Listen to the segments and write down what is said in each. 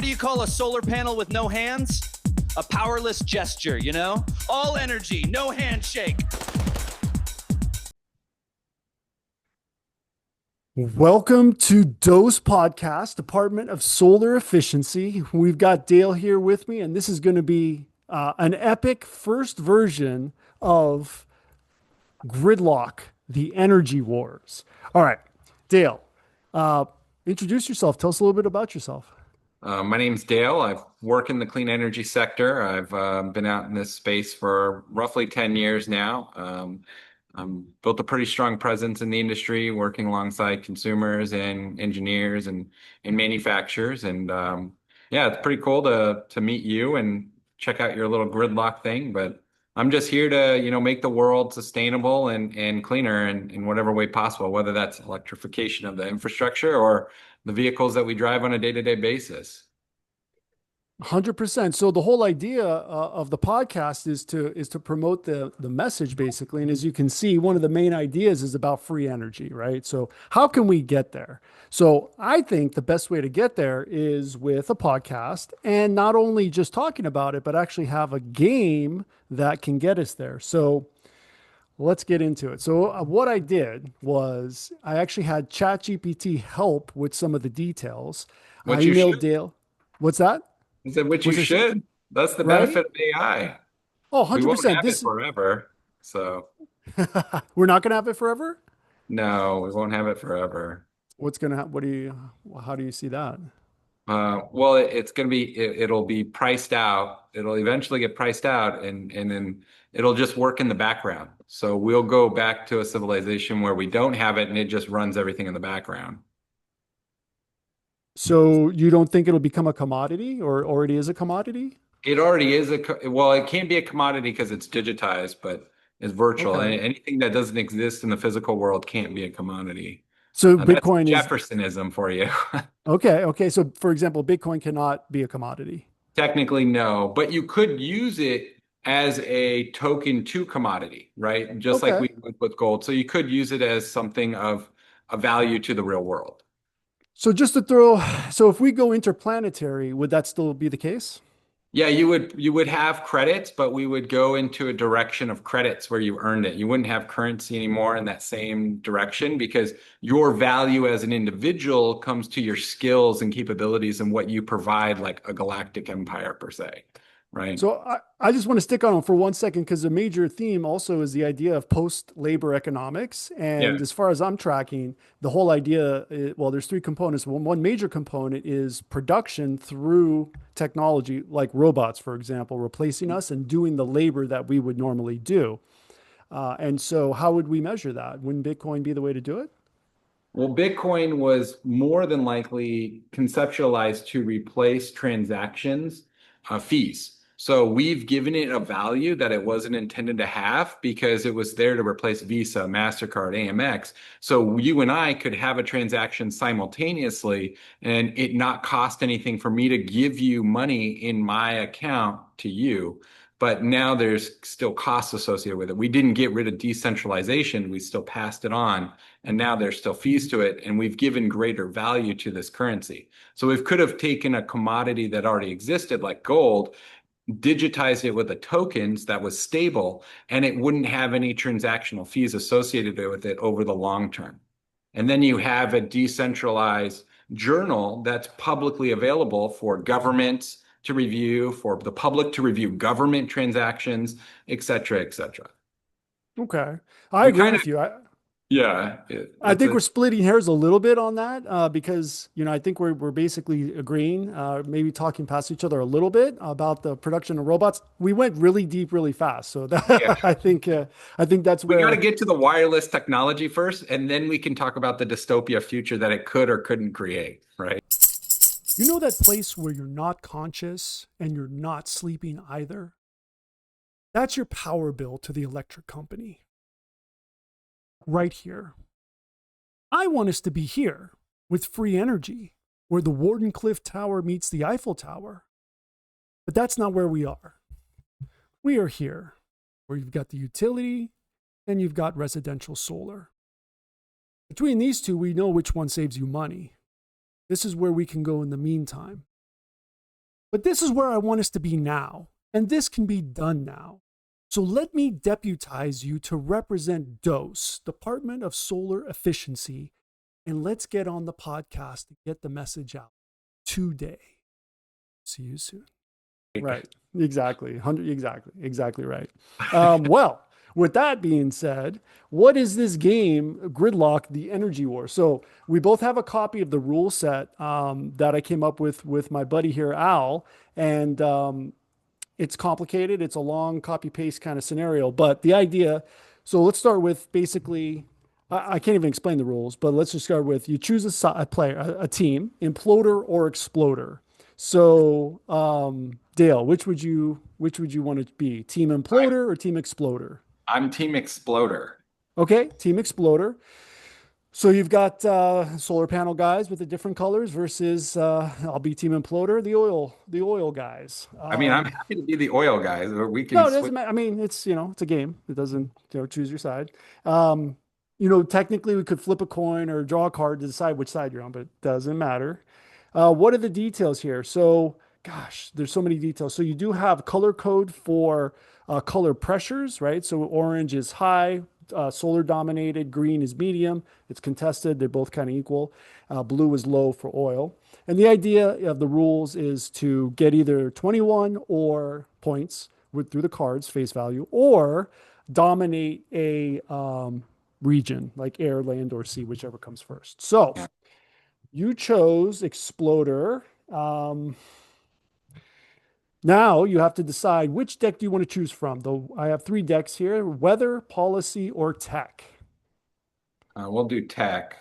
What do you call a solar panel with no hands? A powerless gesture, you know? All energy, no handshake. Welcome to Dose Podcast, Department of Solar Efficiency. We've got Dale here with me, and this is going to be an epic first version of GridLock, the Energy Wars. All right, Dale, introduce yourself. Tell us a little bit about yourself. My name's Dale. I work in the clean energy sector. I've been out in this space for roughly 10 years now. Built a pretty strong presence in the industry, working alongside consumers and engineers and manufacturers. And yeah, it's pretty cool to meet you and check out your little GridLock thing. But I'm just here to, make the world sustainable and cleaner in whatever way possible, whether that's electrification of the infrastructure or the vehicles that we drive on a day-to-day basis. 100%. So the whole idea of the podcast is to promote the message basically. And as you can see, one of the main ideas is about free energy, right? So how can we get there? So I think the best way to get there is with a podcast and not only just talking about it, but actually have a game that can get us there. So let's get into it. So what I did was I actually had ChatGPT help with some of the details. I What you emailed should. Dale. What's that? I said, what you What's this? should. That's the Right? benefit of AI. Oh, We won't 100%. have it This forever. So we're not going to have it forever. no, we won't have it forever. What's going to happen? How do you see that? Well, it's going to be, it'll be priced out. It'll eventually get priced out and then it'll just work in the background. So we'll go back to a civilization where we don't have it and it just runs everything in the background. So you don't think it'll become a commodity or already is a commodity? It already is well, it can't be a commodity because it's digitized, but it's virtual. Okay. And anything that doesn't exist in the physical world can't be a commodity. So That's Bitcoin is Jeffersonism for you. okay. Okay. So for example, Bitcoin cannot be a commodity. Technically, no, but you could use it as a token to commodity, right? Just like Okay. we would with gold. So you could use it as something of a value to the real world. So just to throw, so if we go interplanetary, would that still be the case? Yeah, you would have credits, but we would go into a direction of credits where you earned it. You wouldn't have currency anymore in that same direction because your value as an individual comes to your skills and capabilities and what you provide, like a galactic empire per se, right? So I just want to stick on it for 1 second because a major theme also is the idea of post-labor economics. Yeah. And as far as I'm tracking, the whole idea, well, there's three components. One major component is production through technology, like robots, for example, replacing us and doing the labor that we would normally do. And so how would we measure that? Wouldn't Bitcoin be the way to do it? Well, Bitcoin was more than likely conceptualized to replace transactions fees. So we've given it a value that it wasn't intended to have because it was there to replace Visa, MasterCard, Amex. So you and I could have a transaction simultaneously and it not cost anything for me to give you money in my account to you. But now there's still costs associated with it. We didn't get rid of decentralization. We still passed it on. And now there's still fees to it. And we've given greater value to this currency. So we could have taken a commodity that already existed, like gold, digitized it with the tokens that was stable, and it wouldn't have any transactional fees associated with it over the long term. And then you have a decentralized journal that's publicly available for governments to review, for the public to review government transactions, et cetera, et cetera. Okay. I We agree kind of, with you. yeah, I it's think a, we're splitting hairs a little bit on that because I think we're basically agreeing, maybe talking past each other a little bit about the production of robots. We went really deep, really fast, so that yeah. I think that's We got to where. get to the wireless technology first, and then we can talk about the dystopia future that it could or couldn't create, right? You know that place where you're not conscious and you're not sleeping either? That's your power bill to the electric company. Right here. I want us to be here with free energy, where the Wardenclyffe Tower meets the Eiffel Tower. But that's not where we are. We are here, where you've got the utility and you've got residential solar. Between these two, we know which one saves you money. This is where we can go in the meantime. But this is where I want us to be now, and this can be done now. So let me deputize you to represent DOSE, Department of Solar Efficiency, and let's get on the podcast to get the message out today. See you soon. Right. Exactly. 100. Exactly right. Well, with that being said, what is this game, GridLock, the Energy War? So we both have a copy of the rule set that I came up with my buddy here, Al, and it's complicated. It's a long copy paste kind of scenario, but the idea. So let's start with basically. I can't even explain the rules, but let's just start with you choose a player, a team, imploder or exploder. So, Dale, which would you want it to be? Team imploder or team exploder? I'm Team Exploder. Okay, team exploder. So you've got solar panel guys with the different colors versus I'll be team imploder, the oil guys. I mean, I'm happy to be the oil guy. We No, can it switch. doesn't matter. I mean, it's it's a game. It doesn't choose your side. Technically we could flip a coin or draw a card to decide which side you're on, but it doesn't matter. What are the details here? So, gosh, there's so many details. So you do have color code for color pressures, right? So orange is high, solar dominated, green is medium. It's contested. They're both kind of equal. Blue is low for oil. And the idea of the rules is to get either 21 or points through the cards, face value, or dominate a region like air, land, or sea, whichever comes first. So you chose Exploder. Now you have to decide which deck do you want to choose from. Though I have 3 decks here: weather, policy, or tech. We'll do tech.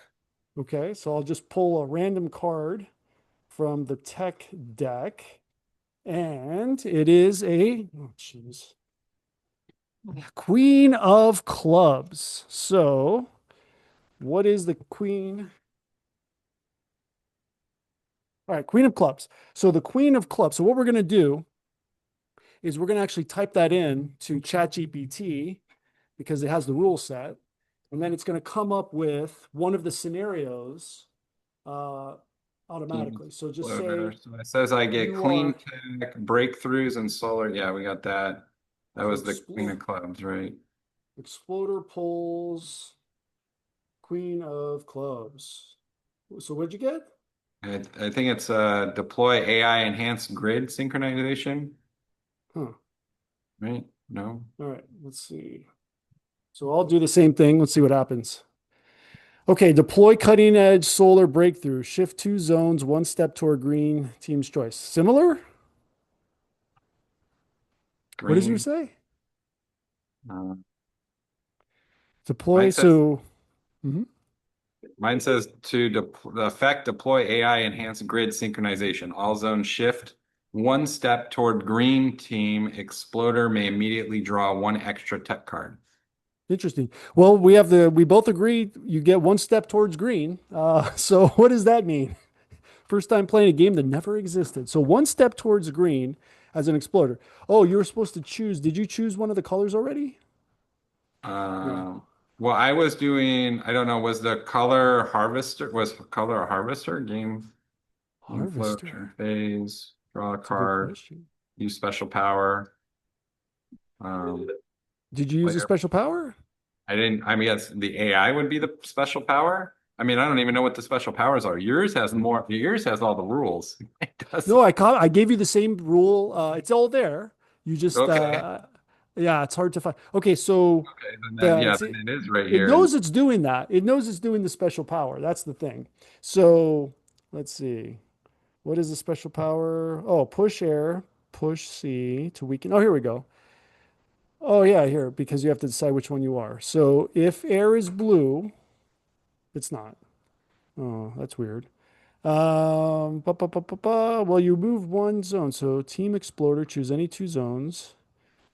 Okay, so I'll just pull a random card from the tech deck. And it is Queen of Clubs. So what is the Queen? All right, Queen of Clubs. So the Queen of Clubs. So what we're going to do is we're going to actually type that in to ChatGPT because it has the rule set. And then it's going to come up with one of the scenarios automatically. So just say So it says I get clean are, tech, breakthroughs, and solar. Yeah, we got that. That was the Queen of Clubs, right? Exploder pulls Queen of Clubs. So what'd you get? I think it's deploy AI enhanced grid synchronization, Huh. right? No. All right, let's see. So I'll do the same thing. Let's see what happens. Okay, deploy cutting edge solar breakthrough. Shift 2 zones, 1 step toward green, team's choice. Similar? Green. What does yours say? Uh, Deploy, mine says to the effect deploy AI enhanced grid synchronization. All zones shift 1 step toward green team. Exploder may immediately draw 1 extra tech card. Interesting. Well, we both agreed you get 1 step towards green. So what does that mean? First time playing a game that never existed. So 1 step towards green as an exploder. Oh, you were supposed to choose. Did you choose one of the colors already? No. Well, I was doing, I don't know, was color a harvester game? Harvester. Phase, draw a That's a good card, question. use special power. Did you use a special power? I didn't, I mean, yes, the AI would be the special power. I mean, I don't even know what the special powers are. Yours has all the rules. It does. No, I gave you the same rule. It's all there. You just Okay. yeah, it's hard to find. Okay, so Okay, then it is right it here. knows it's doing that. It knows it's doing the special power. That's the thing. So let's see. What is the special power? Oh, push air, push C to weaken. Oh, here we go. Oh yeah, here, because you have to decide which one you are. So if air is blue, it's not. Oh, that's weird. Well, you move 1 zone. So team exploder, choose any 2 zones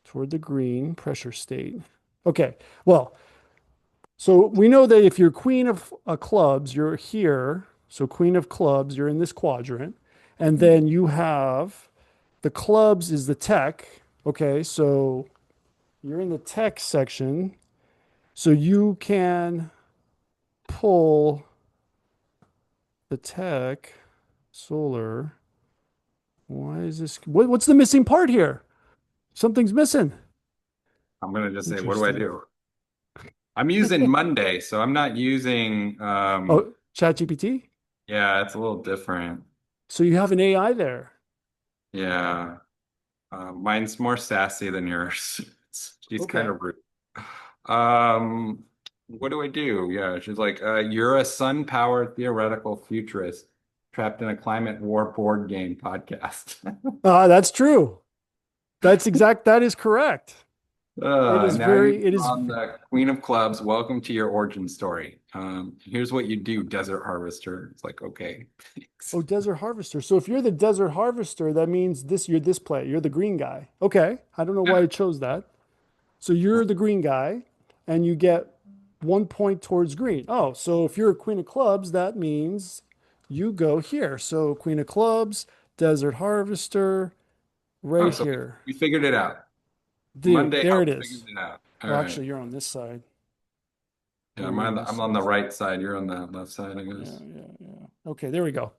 toward the green pressure state. Okay. Well, so we know that if you're queen of clubs, you're here. So queen of clubs, you're in this quadrant. And then you have the clubs is the tech. Okay. So you're in the tech section. So you can pull the tech solar Why is this? What's the missing part here? Something's missing. I'm gonna just say, what do I Interesting. do? I'm using Monday, so I'm not using Oh, ChatGPT. yeah, it's a little different. So you have an AI there. Yeah. Mine's more sassy than yours. She's kind Okay. of rude. Um, what do I do? Yeah, she's like, you're a sun-powered theoretical futurist trapped in a climate war board game podcast. That's true. That is correct. Now you're on the Queen of Clubs. Welcome to your origin story. Here's what you do, Desert Harvester. It's like, okay, thanks. Oh, Desert Harvester. So if you're the Desert Harvester, that means you're this player. You're the green guy. Okay. I don't know why Yeah. I chose that. So you're the green guy and you get 1 point towards green. Oh, so if you're a Queen of Clubs, that means you go here. So Queen of Clubs, Desert Harvester, Oh, right so here. we figured it out. Dude, Monday there it helped figure is. it out. All Well, right. actually, you're on this side. Yeah, Or you're on this I'm on the side. right side. You're on the left side, I Yeah, guess. yeah, yeah. Okay, there we go.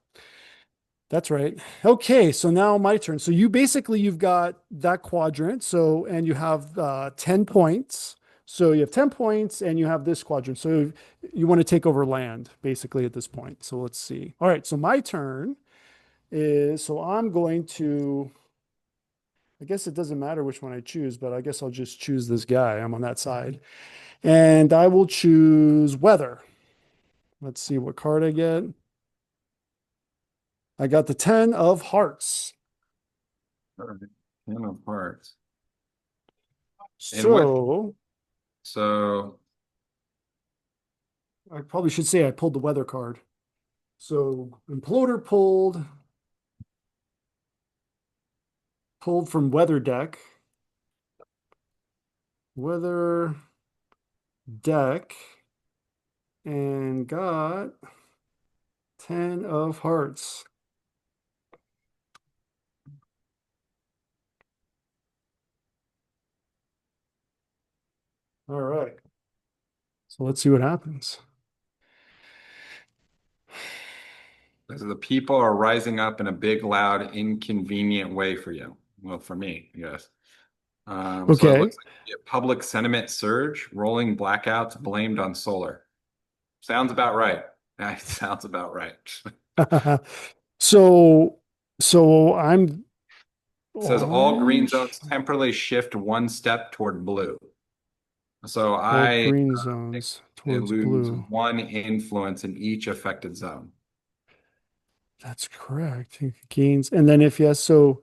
That's right. Okay, so now my turn. So you've got that quadrant. So and you have 10 points. So you have 10 points and you have this quadrant. So you want to take over land basically at this point. So let's see. All right, so my turn is so I'm going to I guess it doesn't matter which one I choose, but I guess I'll just choose this guy. I'm on that side. And I will choose weather. Let's see what card I get. I got the 10 of hearts. All right. 10 of hearts. And what? So So, I probably should say I pulled the weather card. So Imploder pulled from weather deck. Weather deck and got 10 of hearts. All right. So let's see what happens. the people are rising up in a big, loud, inconvenient way for you. Well, for me, yes. So it Okay. looks like a public sentiment surge, rolling blackouts blamed on solar. Sounds about right. That sounds about right. So so I'm It says all green orange. zones temporarily shift one step toward blue. So All I green zones towards lose blue. one influence in each affected zone. That's correct. Gains. And then if yes, so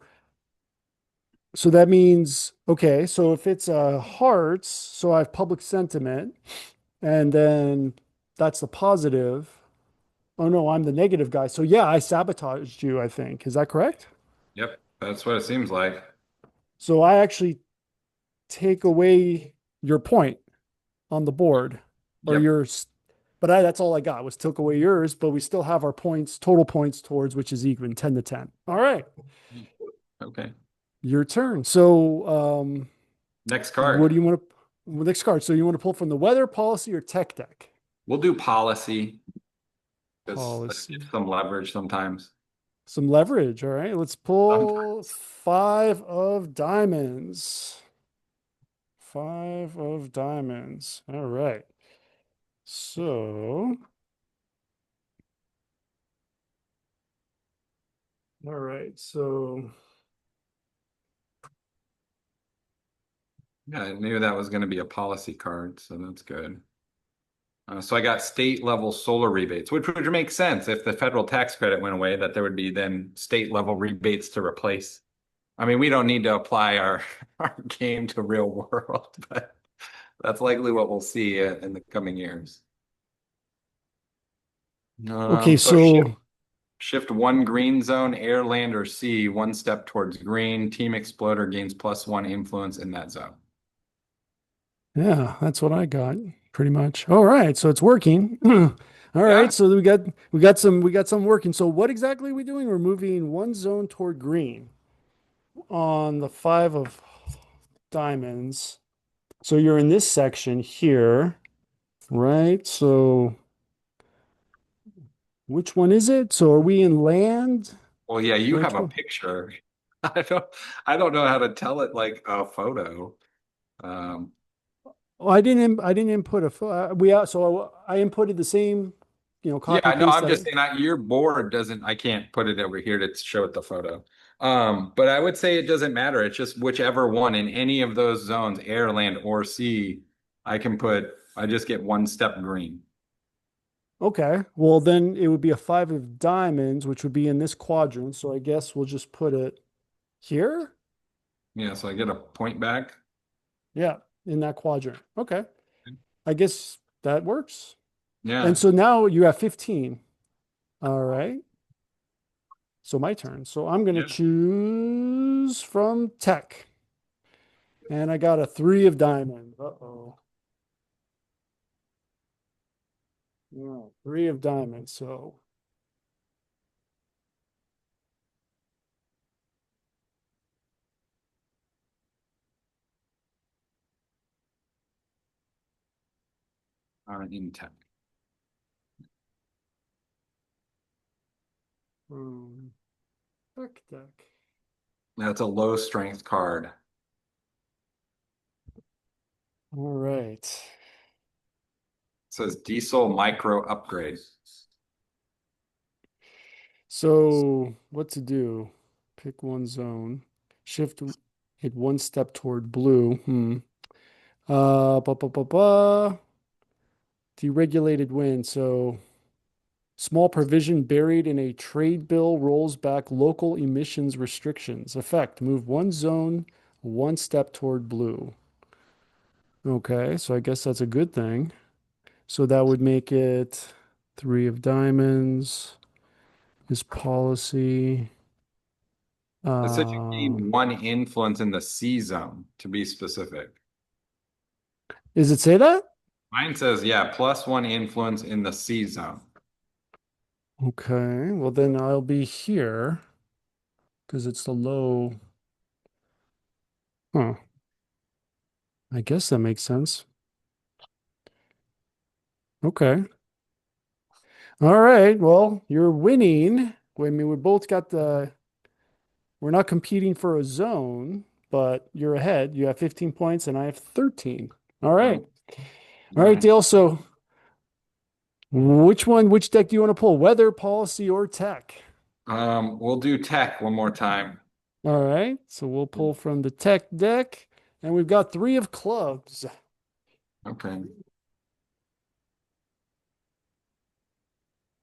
that means, okay, so if it's hearts, so I have public sentiment, and then that's the positive. Oh no, I'm the negative guy. So yeah, I sabotaged you, I think. Is that correct? Yep, that's what it seems like. So I actually take away your point on the board or Yep. yours, but that's all I got was took away yours, but we still have our points, total points towards which is even 10 to 10. All right, Okay. your turn. So Next what card. do you want to next card? So you want to pull from the weather policy or tech deck? We'll do policy because let's get Policy. some leverage sometimes. Some leverage. All right. Let's pull Sometimes. five of diamonds. Five of diamonds. All right. So, all right. So, Yeah, I knew that was going to be a policy card, so that's good. So I got state level solar rebates, which would make sense if the federal tax credit went away, that there would be then state level rebates to replace. I mean, we don't need to apply our, our game to real world, but that's likely what we'll see in the coming years. okay. So shift, So, shift one green zone, air, land, or sea, one step towards green. Team Exploder gains +1 influence in that zone. yeah, that's what I got pretty much. All right. So it's working. All Yeah. right. So we got some working. So what exactly are we doing? We're moving one zone toward green on the five of diamonds. So you're in this section here, right? So which one is it? So are we in land? Well, yeah, you Which have a one? picture. I don't I don't know how to tell it like a photo. Um, Oh, I didn't input so I inputted the same, yeah, copy I know. paste I'm that just it. saying that your board doesn't, I can't put it over here to show it the photo. But I would say it doesn't matter. It's just whichever one in any of those zones, air, land, or sea, I just get one step green. Okay. Well, then it would be a five of diamonds, which would be in this quadrant. So I guess we'll just put it here. Yeah, so I get a point back. Yeah, in that quadrant. Okay. I guess that works. And Yeah. so now you have 15. All right. So my turn. So I'm going to Yeah. choose from tech. And I got a three of diamonds. Uh-oh. Yeah, three of diamonds. So In tech. um, tech deck. That's a low strength card. All right. It says diesel micro upgrade. So what to do? Pick one zone. Shift hit one step toward blue. Ba, ba, ba, ba. Deregulated wind. So small provision buried in a trade bill rolls back local emissions restrictions. Effect, move one zone, one step toward blue. Okay, so I guess that's a good thing. So that would make it three of diamonds. His policy. It said you Uh, gain one influence in the C zone, to be specific. Does it say that? Mine says, yeah, plus one influence in the C zone. Okay, well then I'll be here because it's the low. Huh. I guess that makes sense. Okay. All right. Well, you're winning. I mean, we're not competing for a zone, but you're ahead. You have 15 points and I have 13. All right. Oh, All all right, right. Dale. So which deck do you want to pull? Weather, policy, or tech? We'll do tech one more time. All right. So we'll pull from the tech deck and we've got three of clubs. Okay.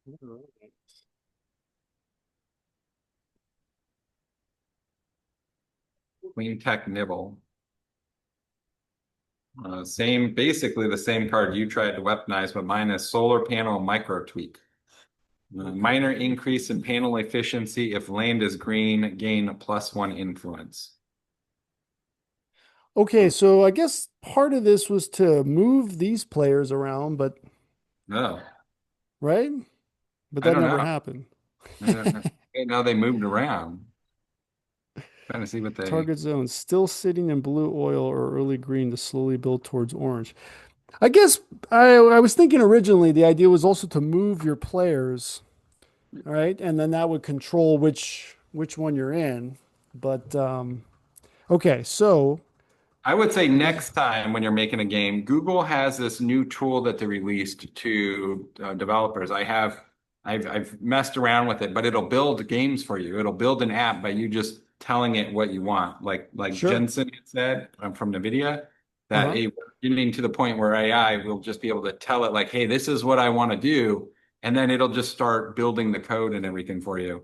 All right. Queen tech nibble. Basically the same card you tried to weaponize, but mine is solar panel micro tweak. Minor increase in panel efficiency if land is green, gain plus one influence. Okay, so I guess part of this was to move these players around, but No, right? But I that don't never know. happened. I don't know. Right now they moved around. Trying to see what they. Target zone still sitting in blue oil or early green to slowly build towards orange. I guess I was thinking originally the idea was also to move your players, all right, and then that would control which one you're in. But okay, so I would say next time when you're making a game, Google has this new tool that they released to developers. I've messed around with it, but it'll build games for you. It'll build an app by you just telling it what you want. Like sure. Jensen had said from NVIDIA, that Uh-huh. getting to the point where AI will just be able to tell it like, hey, this is what I want to do, and then it'll just start building the code and everything for you.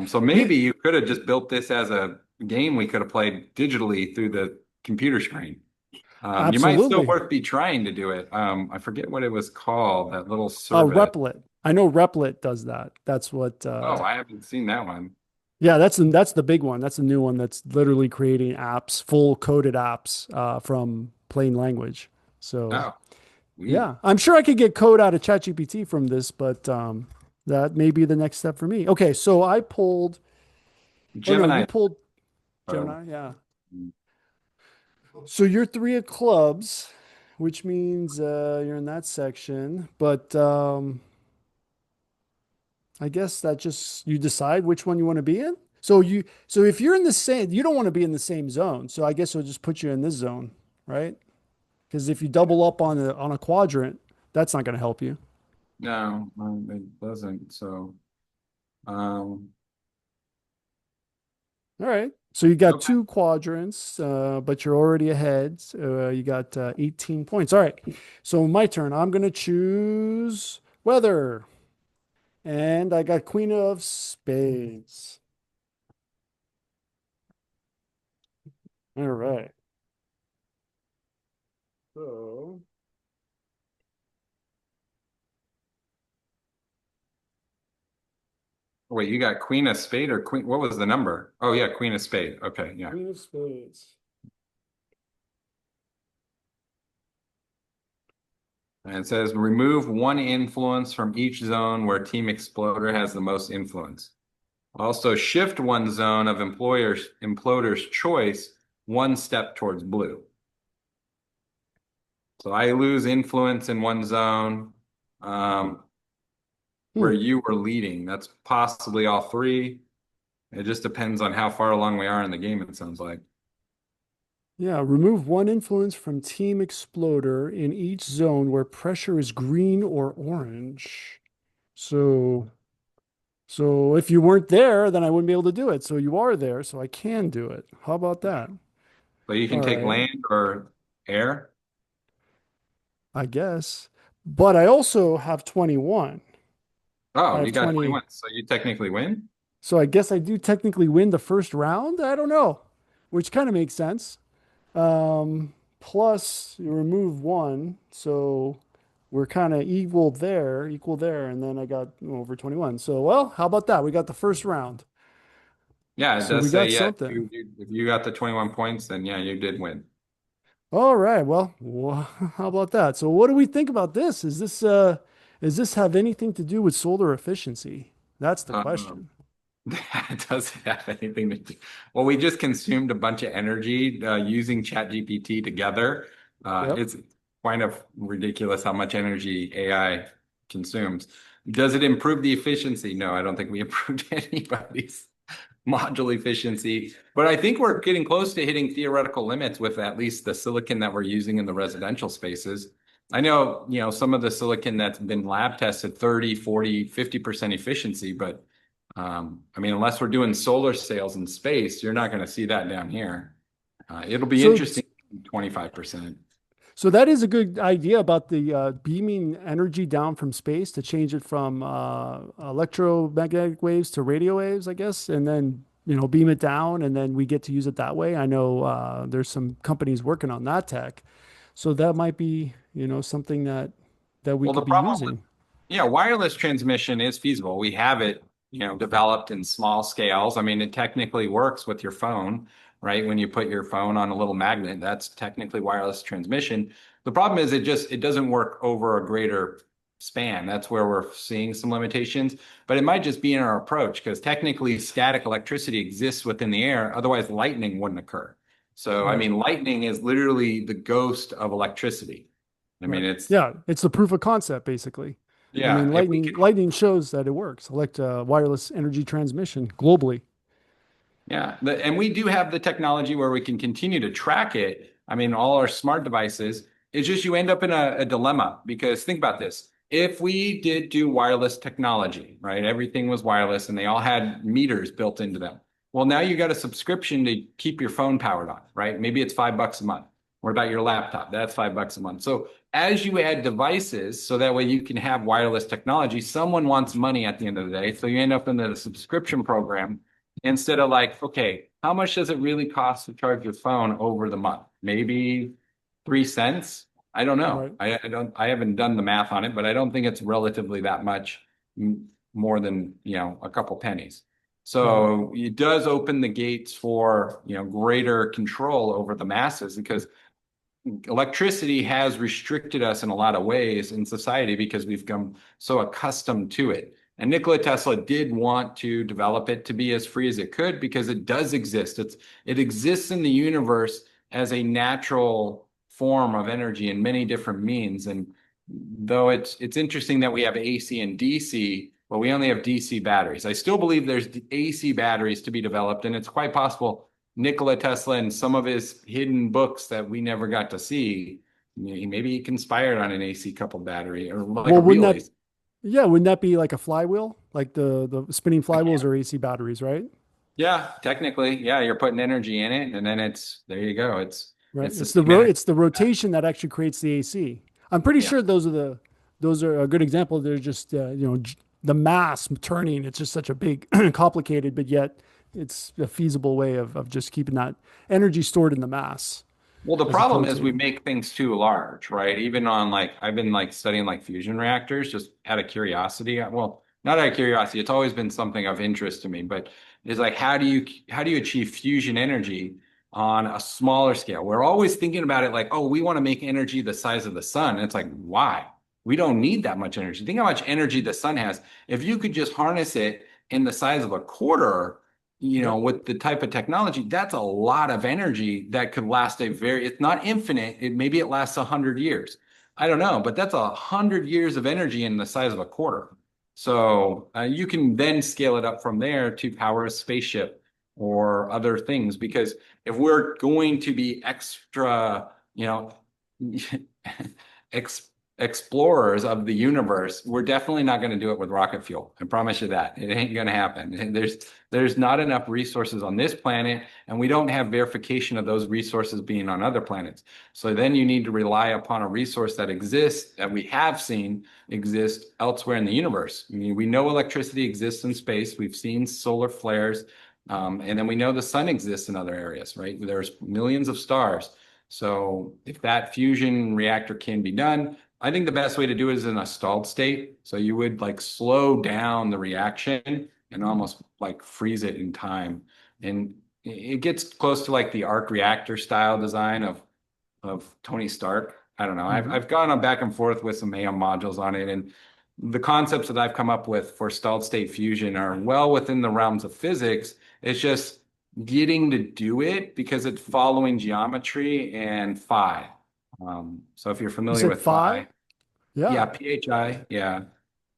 So Yeah, maybe you could have just built this as a game we could have played digitally through the computer screen. You might still absolutely. worth be trying to do it. I forget what it was called, that little service. Replit. I know Replit does that. That's what Oh, I haven't seen that one. yeah, that's the big one. That's the new one that's literally creating apps, full coded apps from plain language. So Oh, we yeah, I'm sure I could get code out of ChatGPT from this, but that may be the next step for me. Okay, so I pulled, or no, you Gemini. pulled Oh, Gemini. Yeah. So you're three of clubs, which means you're in that section. But I guess that just you decide which one you want to be in. So if you're in the same, you don't want to be in the same zone. So I guess it'll just put you in this zone, right? Because if you double up on a quadrant, that's not going to help you. No, it doesn't. So, um, All right. So you got okay. two quadrants, but you're already ahead. You got 18 points. All right. So my turn. I'm going to choose weather. And I got Queen of Spades. All right. So Wait, you got Queen of Spade or Queen? What was the number? Oh yeah, Queen of Spade. Okay, yeah. Queen of Spades. And it says remove one influence from each zone where Team Exploder has the most influence. Also shift one zone of Imploder's choice one step towards blue. So I lose influence in one zone where Hmm. you were leading. That's possibly all three. It just depends on how far along we are in the game, it sounds like. Yeah, remove one influence from Team Exploder in each zone where pressure is green or orange. So, so if you weren't there, then I wouldn't be able to do it. So you are there, so I can do it. How about that? So you can All take right, land or air. I guess. But I also have 21. I Oh, have you got 20. 21. So you technically win. So I guess I do technically win the first round. I don't know, which kind of makes sense. Plus you remove one, so we're kind of equal there, and then I got over 21. So, well, how about that? We got the first round. Yeah, it So does we say, got yeah, something. if you got the 21 points, then yeah, you did win. All right. Well, how about that? So what do we think about this? Is this have anything to do with solar efficiency? That's the Um, question. that doesn't have anything to do. Well, we just consumed a bunch of energy using ChatGPT together. Yep. It's kind of ridiculous how much energy AI consumes. Does it improve the efficiency? No, I don't think we improved anybody's module efficiency. But I think we're getting close to hitting theoretical limits with at least the silicon that we're using in the residential spaces. I know, some of the silicon that's been lab tested 30, 40, 50% efficiency, but I mean, unless we're doing solar sails in space, you're not going to see that down here. It'll be So interesting, 25%. So that is a good idea about the beaming energy down from space to change it from electromagnetic waves to radio waves, I guess, and then beam it down, and then we get to use it that way. I know there's some companies working on that tech, so that might be something that we Well, the could be problem with using. Yeah, wireless transmission is feasible. We have it, developed in small scales. I mean, it technically works with your phone, right? When you put your phone on a little magnet, that's technically wireless transmission. The problem is it doesn't work over a greater span. That's where we're seeing some limitations, but it might just be in our approach because technically static electricity exists within the air. Otherwise, lightning wouldn't occur. So, I Right. mean, lightning is literally the ghost of electricity. I mean, Right. it's Yeah, it's the proof of concept, basically. I mean, yeah, if we can lightning shows that it works. Wireless energy transmission globally. Yeah, and we do have the technology where we can continue to track it. I mean, all our smart devices. It's just you end up in a dilemma because think about this. If we did do wireless technology, right? Everything was wireless and they all had meters built into them. Well, now you got a subscription to keep your phone powered on, right? Maybe it's $5 a month. What about your laptop? That's $5 a month. So as you add devices, so that way you can have wireless technology, someone wants money at the end of the day. So you end up in the subscription program instead of like, okay, how much does it really cost to charge your phone over the month? Maybe 3 cents. I don't know. Right. I haven't done the math on it, but I don't think it's relatively that much more than, a couple pennies. Right. So it does open the gates for, greater control over the masses because electricity has restricted us in a lot of ways in society because we've become so accustomed to it. And Nikola Tesla did want to develop it to be as free as it could because it does exist. It exists in the universe as a natural form of energy in many different means. And though it's interesting that we have AC and DC, but we only have DC batteries. I still believe there's AC batteries to be developed, and it's quite possible Nikola Tesla and some of his hidden books that we never got to see, maybe he conspired on an AC coupled battery or like a Well, real AC. yeah, wouldn't that be like a flywheel? Like the spinning I flywheels can't. are AC batteries, right? Yeah, technically, yeah, you're putting energy in it, and then there you go. Right. It's the same energy. It's the rotation that actually creates the AC. I'm pretty Yeah. sure those are a good example. They're just the mass turning. It's just such a big complicated, but yet it's a feasible way of just keeping that energy stored in the mass Well, the as problem opposed is we to make things too large, right? Even on like I've been like studying like fusion reactors just out of curiosity. Well, not out of curiosity. It's always been something of interest to me, but it's like how do you achieve fusion energy on a smaller scale? We're always thinking about it like, oh, we want to make energy the size of the sun. And it's like, why? We don't need that much energy. Think how much energy the sun has. If you could just harness it in the size of a quarter, yep. with the type of technology, that's a lot of energy that could last it's not infinite. Maybe it lasts 100 years. I don't know, but that's 100 years of energy in the size of a quarter. So you can then scale it up from there to power a spaceship or other things. Because if we're going to be extra, ex explorers of the universe, we're definitely not going to do it with rocket fuel. I promise you that. It ain't going to happen. And there's not enough resources on this planet, and we don't have verification of those resources being on other planets. So then you need to rely upon a resource that exists, that we have seen exist elsewhere in the universe. I mean, we know electricity exists in space. We've seen solar flares. And then we know the sun exists in other areas, right? There's millions of stars. So if that fusion reactor can be done, I think the best way to do it is in a stalled state. So you would like slow down the reaction and almost like freeze it in time. And it gets close to like the arc reactor style design of Tony Stark. I don't know. Mhm. I've gone on back and forth with some AM modules on it, and the concepts that I've come up with for stalled state fusion are well within the realms of physics. It's just getting to do it because it's following geometry and phi. So if you're You familiar said with phi? phi, Yeah. yeah, PHI, yeah.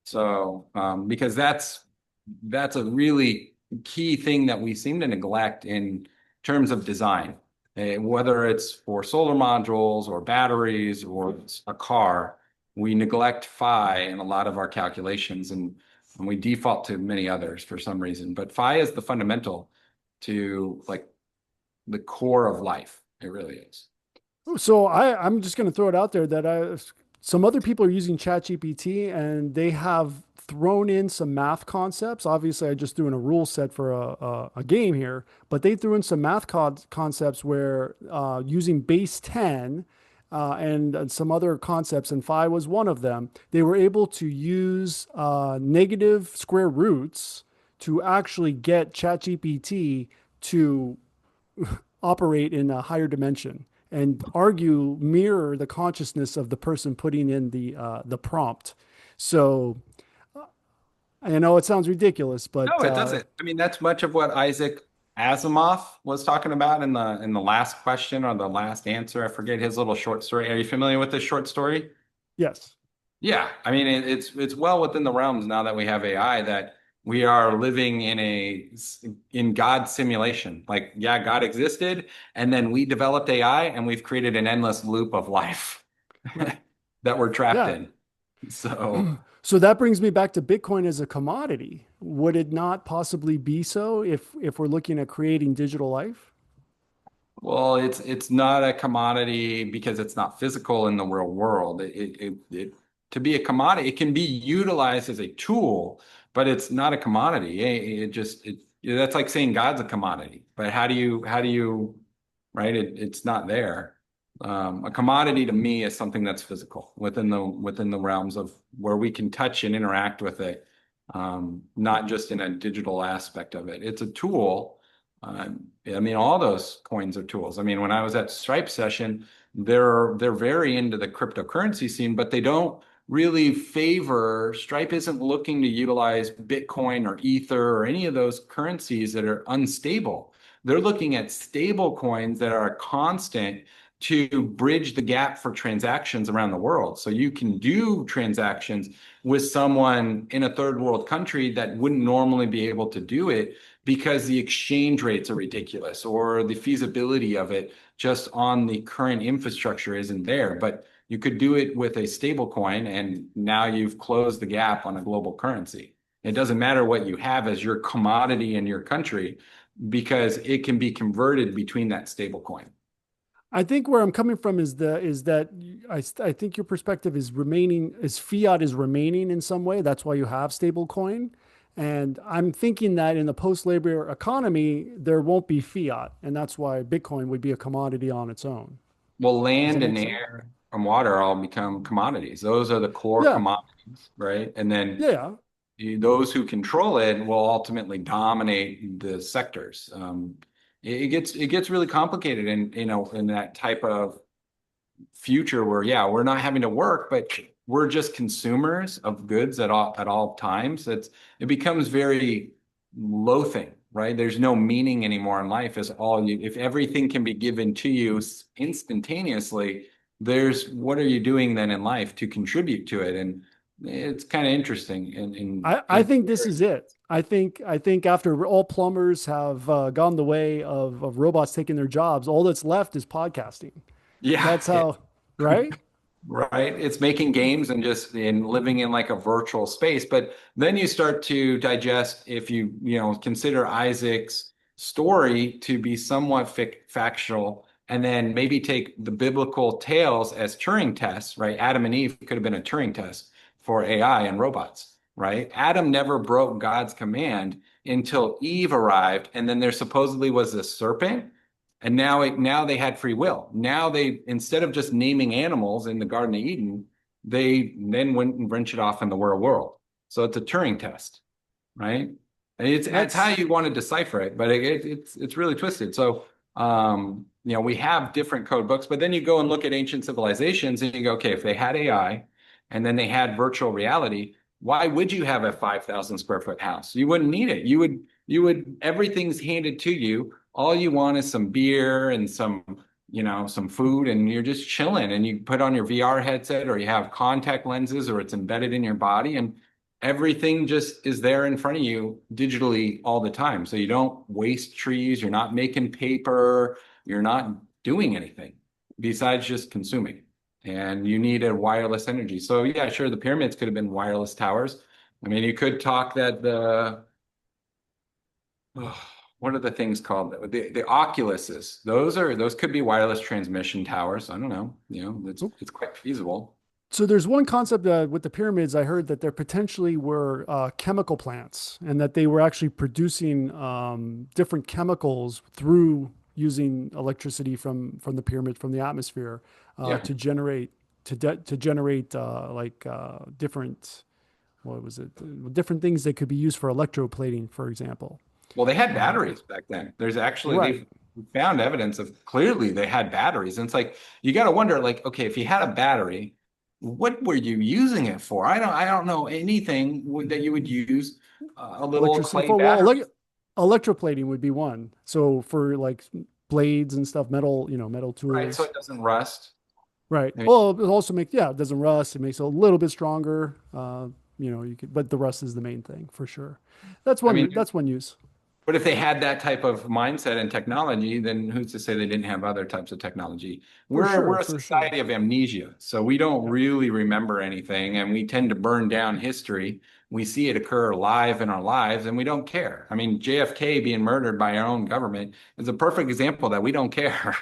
So because that's a really key thing that we seem to neglect in terms of design. Whether it's for solar modules or batteries or a car, we neglect phi in a lot of our calculations, and we default to many others for some reason. But phi is the fundamental to like the core of life. It really is. So I'm just going to throw it out there that some other people are using ChatGPT and they have thrown in some math concepts. Obviously, I just threw in a rule set for a game here, but they threw in some math concepts where using base 10 and some other concepts, and phi was one of them, they were able to use negative square roots to actually get ChatGPT to operate in a higher dimension and argue mirror the consciousness of the person putting in the prompt. So I know it sounds ridiculous, but No, it doesn't. I mean, that's much of what Isaac Asimov was talking about in the last question or the last answer. I forget his little short story. Are you familiar with this short story? yes. Yeah, I mean it's well within the realms now that we have AI that we are living in God's simulation. Like, yeah, God existed, and then we developed AI, and we've created an endless loop of life Right. that we're trapped Yeah. in. So. So that brings me back to Bitcoin as a commodity. Would it not possibly be so if we're looking at creating digital life? Well, it's not a commodity because it's not physical in the real world. To be a commodity, it can be utilized as a tool, but it's not a commodity. That's like saying God's a commodity. But how do you right? It's not there. A commodity to me is something that's physical within the realms of where we can touch and interact with it, not just in a digital aspect of it. It's a tool. I mean, all those coins are tools. I mean, when I was at Stripe session, they're very into the cryptocurrency scene, but they don't really favor. Stripe isn't looking to utilize Bitcoin or Ether or any of those currencies that are unstable. They're looking at stable coins that are constant to bridge the gap for transactions around the world. So you can do transactions with someone in a third world country that wouldn't normally be able to do it because the exchange rates are ridiculous or the feasibility of it just on the current infrastructure isn't there. But you could do it with a stable coin, and now you've closed the gap on a global currency. It doesn't matter what you have as your commodity in your country because it can be converted between that stable coin. I think where I'm coming from is that I think your perspective is remaining is fiat is remaining in some way. That's why you have stable coin. And I'm thinking that in the post-labor economy, there won't be fiat. And that's why Bitcoin would be a commodity on its own. Well, Does that land make and sense? air and water all become commodities. Those are the core Yeah. commodities, right? And then Yeah. those who control it will ultimately dominate the sectors. It gets really complicated in in that type of future where yeah, we're not having to work, but we're just consumers of goods at all times. It becomes very loathing, right? There's no meaning anymore in life. Is all you if everything can be given to you instantaneously, there's what are you doing then in life to contribute to it? And it's kind of interesting I think this is it. I think after all plumbers have gone the way of robots taking their jobs, all that's left is podcasting. yeah, That's how, right? right. It's making games and just in living in like a virtual space. But then you start to digest if you consider Isaac's story to be somewhat factual, and then maybe take the biblical tales as Turing tests, right? Adam and Eve could have been a Turing test for AI and robots, right? Adam never broke God's command until Eve arrived, and then there supposedly was a serpent. And now they had free will. Now they, instead of just naming animals in the Garden of Eden, they then went and ventured off in the real world. So it's a Turing test, right? And it's how That's you want to decipher it, but it's really twisted. So we have different code books, but then you go and look at ancient civilizations and you go, okay, if they had AI and then they had virtual reality, why would you have a 5,000 square foot house? You wouldn't need it. You would everything's handed to you. All you want is some beer and some food, and you're just chilling, and you put on your VR headset or you have contact lenses or it's embedded in your body, and everything just is there in front of you digitally all the time. So you don't waste trees, you're not making paper, you're not doing anything besides just consuming. And you need a wireless energy. So yeah, sure, the pyramids could have been wireless towers. I mean, you could talk that what are the things called? The Oculuses. Those could be wireless transmission towers. I don't know. It's quite feasible. so there's one concept with the pyramids. I heard that there potentially were chemical plants and that they were actually producing different chemicals through using electricity from the pyramid, from the atmosphere, Yeah. to generate to generate different what was it? Different things that could be used for electroplating, for example. Well, they had Uh, batteries back then. There's actually right. they've found evidence of clearly they had batteries. And it's like you got to wonder, like, okay, if you had a battery, what were you using it for? I don't know anything that you would use a little Electricity clay for well, battery. electroplating would be one. So for like blades and stuff, metal, metal Right, so tools. it doesn't rust. Right. I mean, Well, it also makes yeah, it doesn't rust. It makes it a little bit stronger. You could, but the rust is the main thing for sure. That's I one. mean, That's one use but if they had that type of mindset and technology, then who's to say they didn't have other types of technology? for We're sure. a For sure. society of amnesia, so we don't Yeah. really remember anything, and we tend to burn down history. We see it occur live in our lives, and we don't care. I mean, JFK being murdered by our own government is a perfect example that we don't care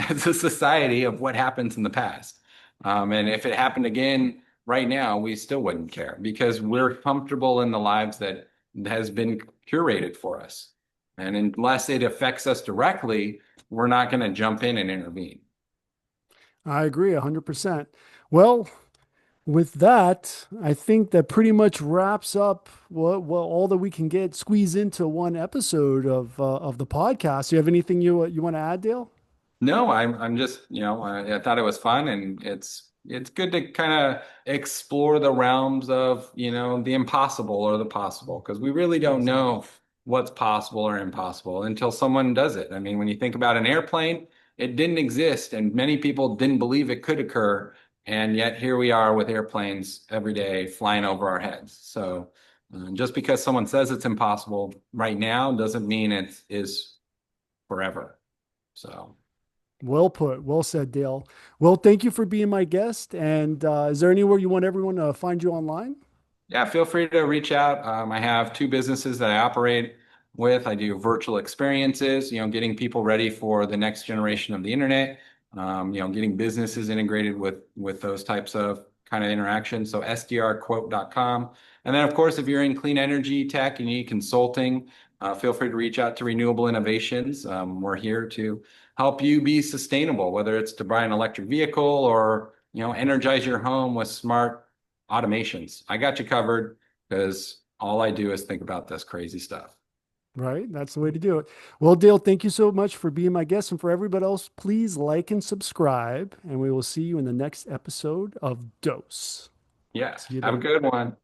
as a society of what happens in the past. And if it happened again right now, we still wouldn't care because we're comfortable in the lives that has been curated for us. And unless it affects us directly, we're not going to jump in and intervene. I agree 100%. Well, with that, I think that pretty much wraps up what all that we can get squeeze into one episode of the podcast. Do you have anything you want to add, Dale? No, I'm just, I thought it was fun, and it's good to kind of explore the realms of, the impossible or the possible, because we really don't Exactly. know what's possible or impossible until someone does it. I mean, when you think about an airplane, it didn't exist, and many people didn't believe it could occur. And yet here we are with airplanes every day flying over our heads. So just because someone says it's impossible right now doesn't mean it is forever. So Well put. Well said, Dale. Well, thank you for being my guest. And is there anywhere you want everyone to find you online? yeah, feel free to reach out. I have two businesses that I operate with. I do virtual experiences, getting people ready for the next generation of the internet, getting businesses integrated with those types of kind of interactions. So sdrquote.com. And then, of course, if you're in clean energy tech and you need consulting, feel free to reach out to Renewable Innovations. We're here to help you be sustainable, whether it's to buy an electric vehicle or, energize your home with smart automations. I got you covered because all I do is think about this crazy stuff. Right. That's the way to do it. Well, Dale, thank you so much for being my guest. And for everybody else, please like and subscribe. And we will see you in the next episode of Dose. Yes. See you Have a then. good one.